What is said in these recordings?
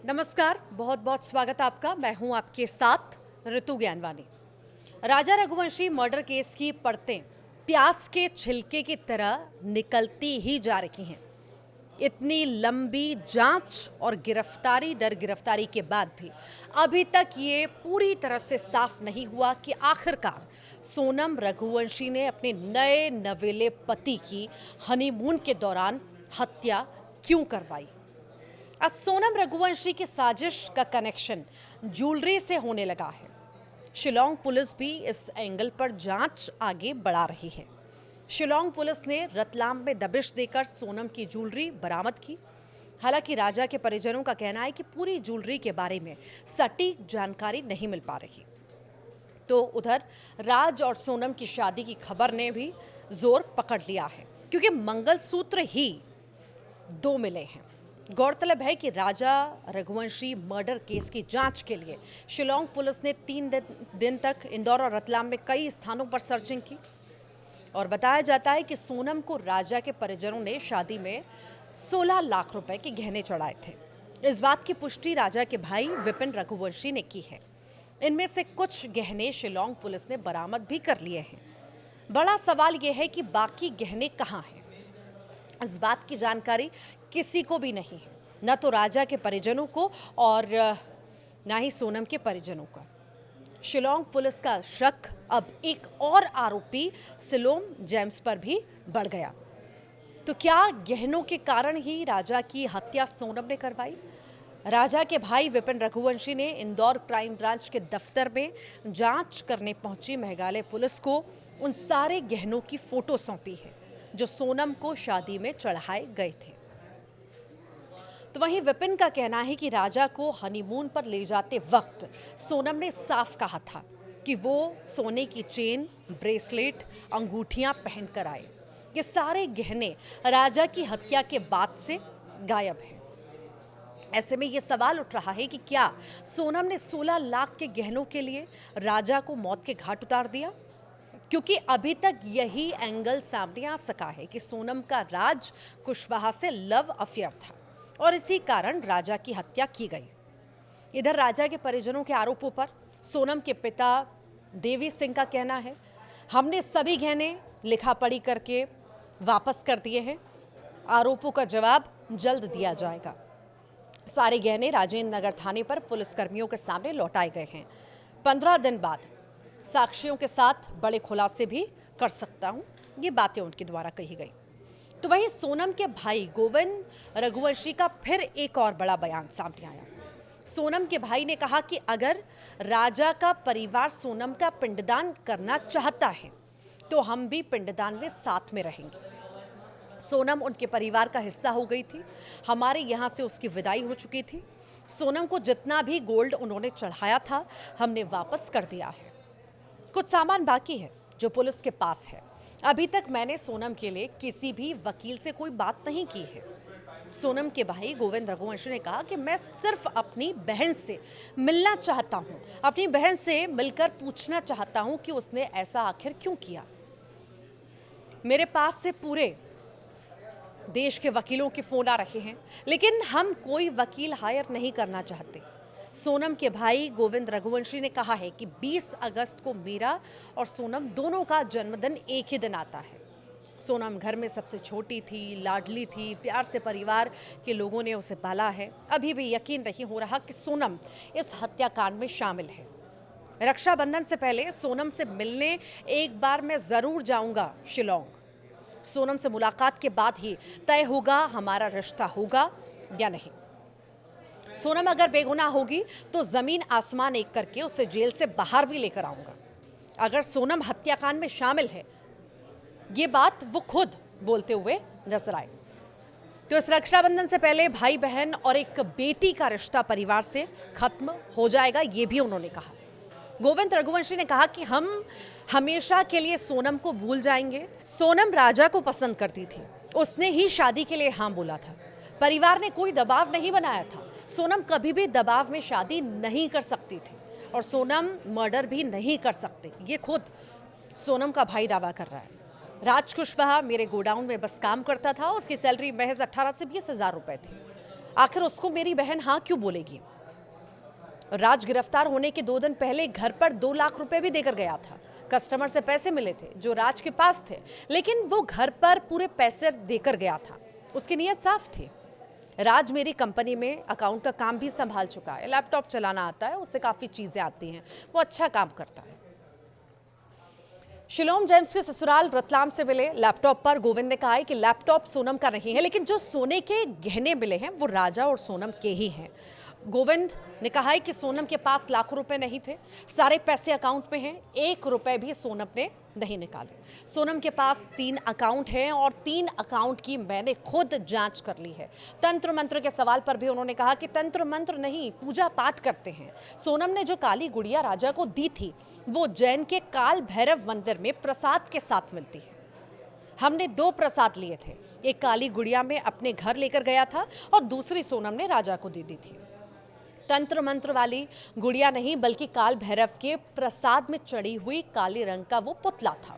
नमस्कार, बहुत बहुत स्वागत है आपका। मैं हूं आपके साथ ऋतु ज्ञानवानी। राजा रघुवंशी मर्डर केस की परतें प्याज के छिलके की तरह निकलती ही जा रही हैं। इतनी लंबी जांच और गिरफ्तारी दर गिरफ्तारी के बाद भी अभी तक ये पूरी तरह से साफ नहीं हुआ कि आखिरकार सोनम रघुवंशी ने अपने नए नवेले पति की हनीमून के दौरान हत्या क्यों करवाई। अब सोनम रघुवंशी की साजिश का कनेक्शन ज्वेलरी से होने लगा है। शिलोंग पुलिस भी इस एंगल पर जांच आगे बढ़ा रही है। शिलोंग पुलिस ने रतलाम में दबिश देकर सोनम की ज्वेलरी बरामद की। हालांकि राजा के परिजनों का कहना है कि पूरी ज्वेलरी के बारे में सटीक जानकारी नहीं मिल पा रही। तो उधर राज और सोनम की शादी की खबर ने भी जोर पकड़ लिया है, क्योंकि मंगलसूत्र ही दो मिले हैं। गौरतलब है कि राजा रघुवंशी मर्डर केस की जांच के लिए शिलोंग पुलिस ने 3 दिन तक इंदौर और रतलाम में कई स्थानों पर सर्चिंग की और बताया जाता है कि सोनम को राजा के परिजनों ने शादी में 16 लाख रुपए के गहने चढ़ाए थे। इस बात की पुष्टि राजा के भाई विपिन रघुवंशी ने की है। इनमें से कुछ गहने शिलोंग पुलिस ने बरामद भी कर लिए हैं। बड़ा सवाल यह है कि बाकी गहने कहाँ हैं। इस बात की जानकारी किसी को भी नहीं है, न तो राजा के परिजनों को और न ही सोनम के परिजनों को। शिलोंग पुलिस का शक अब एक और आरोपी सिलोम जेम्स पर भी बढ़ गया। तो क्या गहनों के कारण ही राजा की हत्या सोनम ने करवाई? राजा के भाई विपिन रघुवंशी ने इंदौर क्राइम ब्रांच के दफ्तर में जांच करने पहुंची मेघालय पुलिस को उन सारे गहनों की फोटो सौंपी है जो सोनम को शादी में चढ़ाए गए थे। तो वहीं विपिन का कहना है कि राजा को हनीमून पर ले जाते वक्त सोनम ने साफ कहा था कि वो सोने की चेन, ब्रेसलेट, अंगूठियां पहनकर आए। ये सारे गहने राजा की हत्या के बाद से गायब हैं। ऐसे में ये सवाल उठ रहा है कि क्या सोनम ने 16 लाख के गहनों के लिए राजा को मौत के घाट उतार दिया? क्योंकि अभी तक यही एंगल सामने आ सका है कि सोनम का राज कुशवाहा से लव अफेयर था और इसी कारण राजा की हत्या की गई। इधर राजा के परिजनों के आरोपों पर सोनम के पिता देवी सिंह का कहना है, हमने सभी गहने लिखा पढ़ी करके वापस कर दिए हैं। आरोपों का जवाब जल्द दिया जाएगा। सारे गहने राजेंद्र नगर थाने पर पुलिसकर्मियों के सामने लौटाए गए हैं। 15 दिन बाद साक्षियों के साथ बड़े खुलासे भी कर सकता हूं, ये बातें उनके द्वारा कही गई। तो वहीं सोनम के भाई गोविंद रघुवंशी का फिर एक और बड़ा बयान सामने आया। सोनम के भाई ने कहा कि अगर राजा का परिवार सोनम का पिंडदान करना चाहता है तो हम भी पिंडदान में साथ में रहेंगे। सोनम उनके परिवार का हिस्सा हो गई थी। हमारे यहाँ से उसकी विदाई हो चुकी थी। सोनम को जितना भी गोल्ड उन्होंने चढ़ाया था हमने वापस कर दिया है। कुछ सामान बाकी है जो पुलिस के पास है। अभी तक मैंने सोनम के लिए किसी भी वकील से कोई बात नहीं की है। सोनम के भाई गोविंद रघुवंशी ने कहा कि मैं सिर्फ अपनी बहन से मिलना चाहता हूं, अपनी बहन से मिलकर पूछना चाहता हूं कि उसने ऐसा आखिर क्यों किया। मेरे पास से पूरे देश के वकीलों के फोन आ रहे हैं, लेकिन हम कोई वकील हायर नहीं करना चाहते। सोनम के भाई गोविंद रघुवंशी ने कहा है कि 20 अगस्त को मेरा और सोनम दोनों का जन्मदिन एक ही दिन आता है। सोनम घर में सबसे छोटी थी, लाडली थी, प्यार से परिवार के लोगों ने उसे पाला है। अभी भी यकीन नहीं हो रहा कि सोनम इस हत्याकांड में शामिल है। रक्षाबंधन से पहले सोनम से मिलने एक बार मैं जरूर जाऊंगा शिलोंग। सोनम से मुलाकात के बाद ही तय होगा हमारा रिश्ता होगा या नहीं। सोनम अगर बेगुनाह होगी तो जमीन आसमान एक करके उसे जेल से बाहर भी लेकर आऊंगा। अगर सोनम हत्याकांड में शामिल है, ये बात वो खुद बोलते हुए नजर आए। तो इस रक्षाबंधन से पहले भाई बहन और एक बेटी का रिश्ता परिवार से खत्म हो जाएगा, ये भी उन्होंने कहा। गोविंद रघुवंशी ने कहा कि हम हमेशा के लिए सोनम को भूल जाएंगे। सोनम राजा को पसंद करती थी, उसने ही शादी के लिए हाँ बोला था। परिवार ने कोई दबाव नहीं बनाया था। सोनम कभी भी दबाव में शादी नहीं कर सकती थी और सोनम मर्डर भी नहीं कर सकते, ये खुद सोनम का भाई दावा कर रहा है। राज कुशवाहा मेरे गोडाउन में बस काम करता था, उसकी सैलरी महज 18 से 20 हज़ार रुपए थी। आखिर उसको मेरी बहन हाँ क्यों बोलेगी? राज गिरफ्तार होने के 2 दिन पहले घर पर 2 लाख रुपए भी देकर गया था। कस्टमर से पैसे मिले थे जो राज के पास थे, लेकिन वो घर पर पूरे पैसे देकर गया था। उसकी नीयत साफ थी। राज मेरी कंपनी में अकाउंट का काम भी संभाल चुका है, लैपटॉप चलाना आता है, उससे काफ़ी चीज़ें आती हैं, वो अच्छा काम करता है। शिलोम जेम्स के ससुराल रतलाम से मिले लैपटॉप पर गोविंद ने कहा है कि लैपटॉप सोनम का नहीं है, लेकिन जो सोने के गहने मिले हैं वो राजा और सोनम के ही हैं। गोविंद ने कहा है कि सोनम के पास लाखों रुपए नहीं थे, सारे पैसे अकाउंट में हैं, 1 रुपए भी सोनम ने नहीं निकाले। सोनम के पास 3 अकाउंट हैं और 3 अकाउंट की मैंने खुद जांच कर ली है। तंत्र मंत्र के सवाल पर भी उन्होंने कहा कि तंत्र मंत्र नहीं, पूजा पाठ करते हैं। सोनम ने जो काली गुड़िया राजा को दी थी वो जैन के काल भैरव मंदिर में प्रसाद के साथ मिलती है। हमने 2 प्रसाद लिए थे, एक काली गुड़िया में अपने घर लेकर गया था और दूसरी सोनम ने राजा को दे दी थी। तंत्र मंत्र वाली गुड़िया नहीं बल्कि काल भैरव के प्रसाद में चढ़ी हुई काले रंग का वो पुतला था।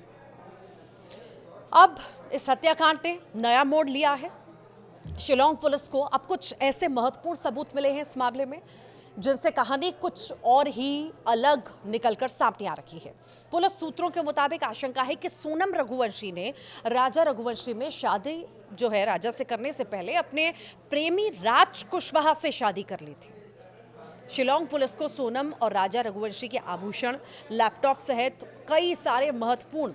अब इस हत्याकांड ने नया मोड़ लिया है। शिलोंग पुलिस को अब कुछ ऐसे महत्वपूर्ण सबूत मिले हैं इस मामले में जिनसे कहानी कुछ और ही अलग निकलकर सामने आ रही है। पुलिस सूत्रों के मुताबिक आशंका है कि सोनम रघुवंशी ने राजा रघुवंशी में शादी जो है राजा से करने से पहले अपने प्रेमी राज कुशवाहा से शादी कर ली थी। शिलोंग पुलिस को सोनम और राजा रघुवंशी के आभूषण, लैपटॉप सहित कई सारे महत्वपूर्ण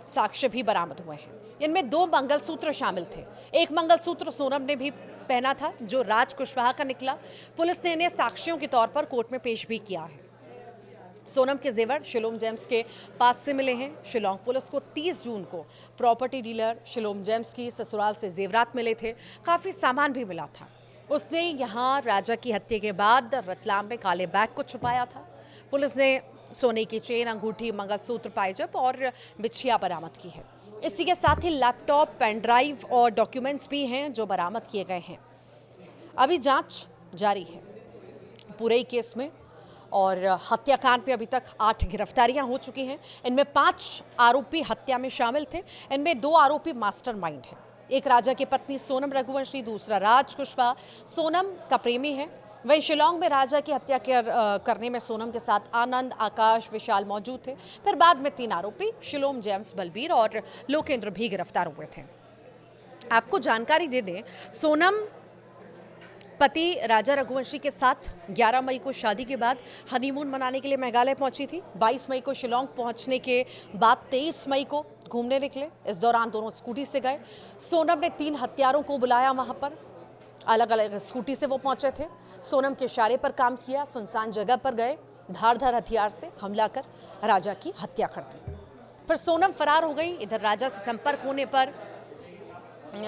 साक्ष्य भी बरामद हुए हैं। इनमें 2 मंगलसूत्र शामिल थे। एक मंगलसूत्र सोनम ने भी पहना था जो राज कुशवाहा का निकला। पुलिस ने इन्हें साक्ष्यों के तौर पर कोर्ट में पेश भी किया है। सोनम के जेवर शिलोम जेम्स के पास से मिले हैं। शिलोंग पुलिस को 30 जून को प्रॉपर्टी डीलर शिलोम जेम्स की ससुराल से जेवरात मिले थे। काफ़ी सामान भी मिला था। उसने यहाँ राजा की हत्या के बाद रतलाम में काले बैग को छुपाया था। पुलिस ने सोने की चेन, अंगूठी, मंगलसूत्र, पायजब और बिछिया बरामद की है। इसी के साथ ही लैपटॉप, पेन ड्राइव और डॉक्यूमेंट्स भी हैं जो बरामद किए गए हैं। अभी जांच जारी है पूरे ही केस में और हत्याकांड में अभी तक 8 गिरफ्तारियां हो चुकी हैं। इनमें 5 आरोपी हत्या में शामिल थे। इनमें 2 आरोपी मास्टरमाइंड हैं। एक राजा की पत्नी सोनम रघुवंशी, दूसरा राज कुशवाहा सोनम का प्रेमी है। वहीं शिलोंग में राजा की हत्या करने में सोनम के साथ आनंद, आकाश, विशाल मौजूद थे। फिर बाद में 3 आरोपी शिलोम जेम्स, बलबीर और लोकेंद्र भी गिरफ्तार हुए थे। आपको जानकारी दे दें, सोनम पति राजा रघुवंशी के साथ 11 मई को शादी के बाद हनीमून मनाने के लिए मेघालय पहुंची थी। 22 मई को शिलोंग पहुंचने के बाद 23 मई को घूमने निकले। इस दौरान दोनों स्कूटी से गए। सोनम ने 3 हत्यारों को बुलाया, वहां पर अलग अलग स्कूटी से वो पहुंचे थे। सोनम के इशारे पर काम किया, सुनसान जगह पर गए, धारदार हथियार से हमला कर राजा की हत्या कर दी। फिर सोनम फरार हो गई। इधर राजा से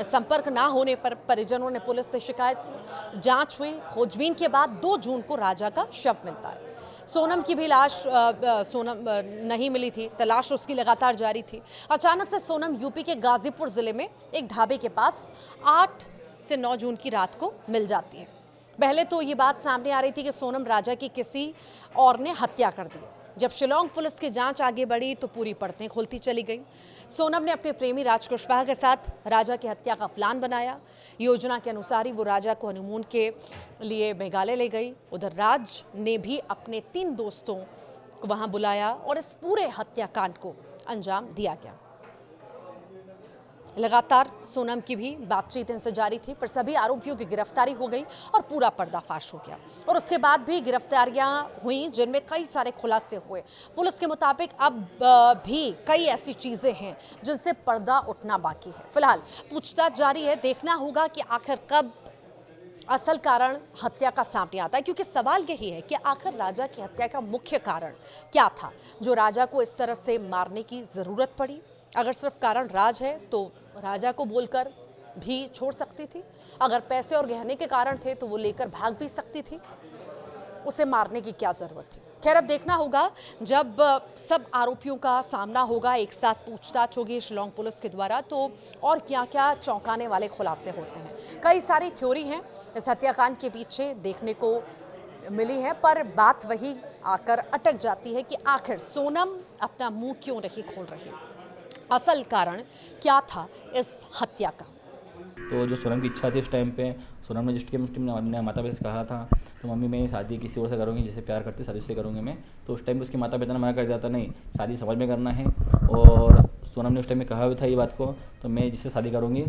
संपर्क ना होने पर परिजनों ने पुलिस से शिकायत की। जांच हुई। खोजबीन के बाद 2 जून को राजा का शव मिलता है। सोनम की भी लाश नहीं मिली थी। तलाश उसकी लगातार जारी थी। अचानक से सोनम यूपी के गाजीपुर जिले में एक ढाबे के पास 8 से 9 जून की रात को मिल जाती है। पहले तो ये बात सामने आ रही थी कि सोनम राजा की किसी और ने हत्या कर दी। जब शिलोंग पुलिस की जांच आगे बढ़ी तो पूरी परतें खुलती चली गई। सोनम ने अपने प्रेमी राज कुशवाहा के साथ राजा की हत्या का प्लान बनाया। योजना के अनुसार ही वो राजा को हनीमून के लिए मेघालय ले गई। उधर राज ने भी अपने 3 दोस्तों को वहां बुलाया और इस पूरे हत्याकांड को अंजाम दिया गया। लगातार सोनम की भी बातचीत इनसे जारी थी, पर सभी आरोपियों की गिरफ्तारी हो गई और पूरा पर्दाफाश हो गया। और उसके बाद भी गिरफ्तारियां हुई जिनमें कई सारे खुलासे हुए। पुलिस के मुताबिक अब भी कई ऐसी चीजें हैं जिनसे पर्दा उठना बाकी है। फिलहाल पूछताछ जारी है। देखना होगा कि आखिर कब असल कारण हत्या का सामने आता है, क्योंकि सवाल यही है कि आखिर राजा की हत्या का मुख्य कारण क्या था जो राजा को इस तरह से मारने की जरूरत पड़ी। अगर सिर्फ कारण राज है तो राजा को बोलकर भी छोड़ सकती थी। अगर पैसे और गहने के कारण थे तो वो लेकर भाग भी सकती थी। उसे मारने की क्या जरूरत थी। खैर, अब देखना होगा जब सब आरोपियों का सामना होगा, एक साथ पूछताछ होगी शिलोंग पुलिस के द्वारा, तो और क्या क्या चौंकाने वाले खुलासे होते हैं। कई सारी थ्योरी हैं इस हत्याकांड के पीछे देखने को मिली है, पर बात वही आकर अटक जाती है कि आखिर सोनम अपना मुंह क्यों नहीं खोल रही। असल कारण क्या था इस हत्या का। तो जो सोनम की इच्छा थी उस टाइम पे सोनम ने जिस टाइम अपने माता पिता से कहा था तो मम्मी मैं शादी किसी और से करूँगी, जिससे प्यार करती शादी उससे करूँगी मैं, तो उस टाइम पे उसके माता पिता ने मना कर दिया था, नहीं शादी समझ में करना है। और सोनम ने उस टाइम में कहा भी था ये बात को, तो मैं जिससे शादी करूँगी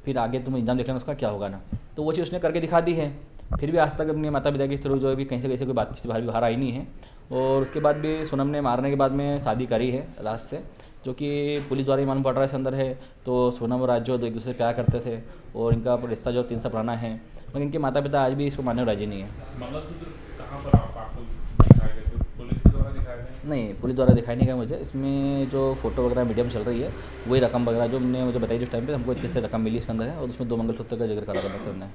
फिर आगे तुम एग्जाम देख लेना उसका क्या होगा ना, तो वो चीज़ उसने करके दिखा दी है। फिर भी आज तक अपने माता पिता के थ्रू जो है भी कहीं से कोई बातचीत बाहर आई नहीं है। और उसके बाद भी सोनम ने मारने के बाद में शादी करी है लास्ट से, जो कि पुलिस द्वारा ही मालूम पड़ रहा है इसके अंदर है। तो सोनम और राज जो एक दूसरे से प्यार करते थे और इनका रिश्ता जो 3 साल पुराना है, मगर इनके माता पिता आज भी इसको मानने राजी नहीं है। मंगलसूत्र कहाँ पर आपको दिखाए गए थे? पुलिस के द्वारा दिखाए गए? नहीं, पुलिस द्वारा दिखाई नहीं गया मुझे। इसमें जो फोटो वगैरह मीडिया में चल रही है वही रकम वगैरह जो हमने मुझे बताई जिस टाइम पे हमको इतने से रकम मिली इसके अंदर है, और उसमें 2 मंगलसूत्र का जिक्र करा था हमने।